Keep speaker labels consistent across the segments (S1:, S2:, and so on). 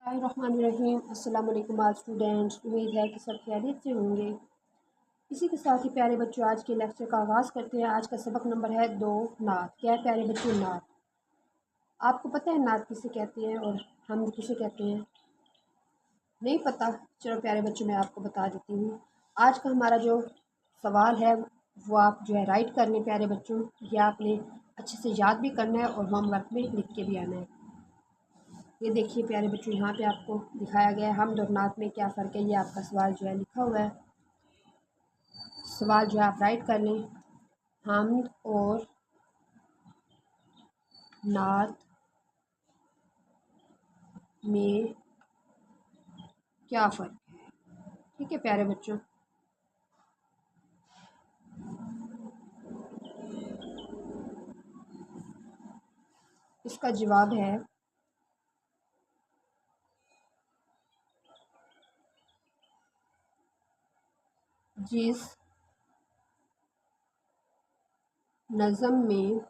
S1: बिस्मिल्लाहिर्रहमानिर्रहीम। अस्सलाम वालेकुम ऑल स्टूडेंट्स। उम्मीद है कि सब खैरियत से होंगे। इसी के साथ ही प्यारे बच्चों, आज के लेक्चर का आगाज़ करते हैं। आज का सबक नंबर है 2, नात। क्या है प्यारे बच्चों? नात। आपको पता है नात किसे कहते हैं और हम किसे कहते हैं? नहीं पता? चलो प्यारे बच्चों, मैं आपको बता देती हूँ। आज का हमारा जो सवाल है वो आप जो है राइट कर लें प्यारे बच्चों। ये आपने अच्छे से याद भी करना है और होमवर्क में लिख के भी आना है। ये देखिए प्यारे बच्चों, यहाँ पे आपको दिखाया गया है हमद और नात में क्या फ़र्क है। ये आपका सवाल जो है लिखा हुआ है। सवाल जो है आप राइट कर लें। हमद और नात में क्या फ़र्क है? ठीक है प्यारे बच्चों। इसका जवाब है जिस नज़म में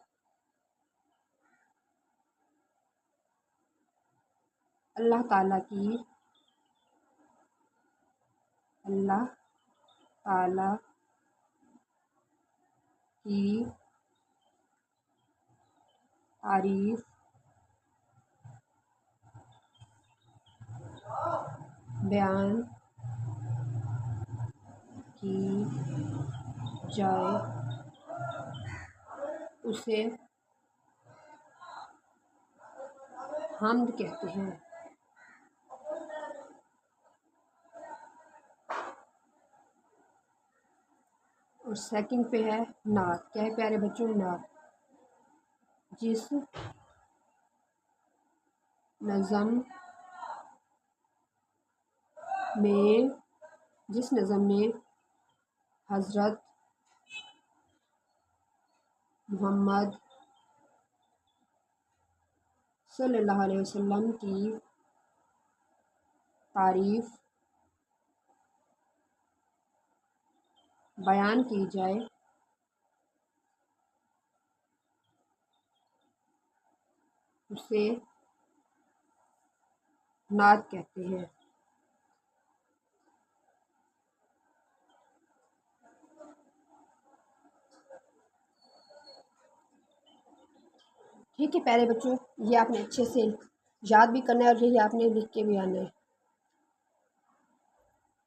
S1: अल्लाह ताला की तारीफ़ बयान की जाए उसे हमद कहते हैं। और सेकंड पे है नात। क्या है प्यारे बच्चों? नात। जिस नज़म में हज़रत मोहम्मद सल्लल्लाहु अलैहि वसल्लम की तारीफ़ बयान की जाए उसे नात कहते हैं। ठीक है प्यारे बच्चों, ये आपने अच्छे से याद भी करना है और यही आपने लिख के भी आना है।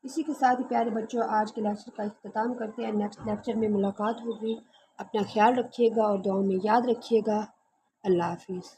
S1: इसी के साथ ही प्यारे बच्चों, आज के लेक्चर का इख्तिताम करते हैं। नेक्स्ट लेक्चर में मुलाकात होगी। अपना ख्याल रखिएगा और दुआओं में याद रखिएगा। अल्लाह हाफिज़।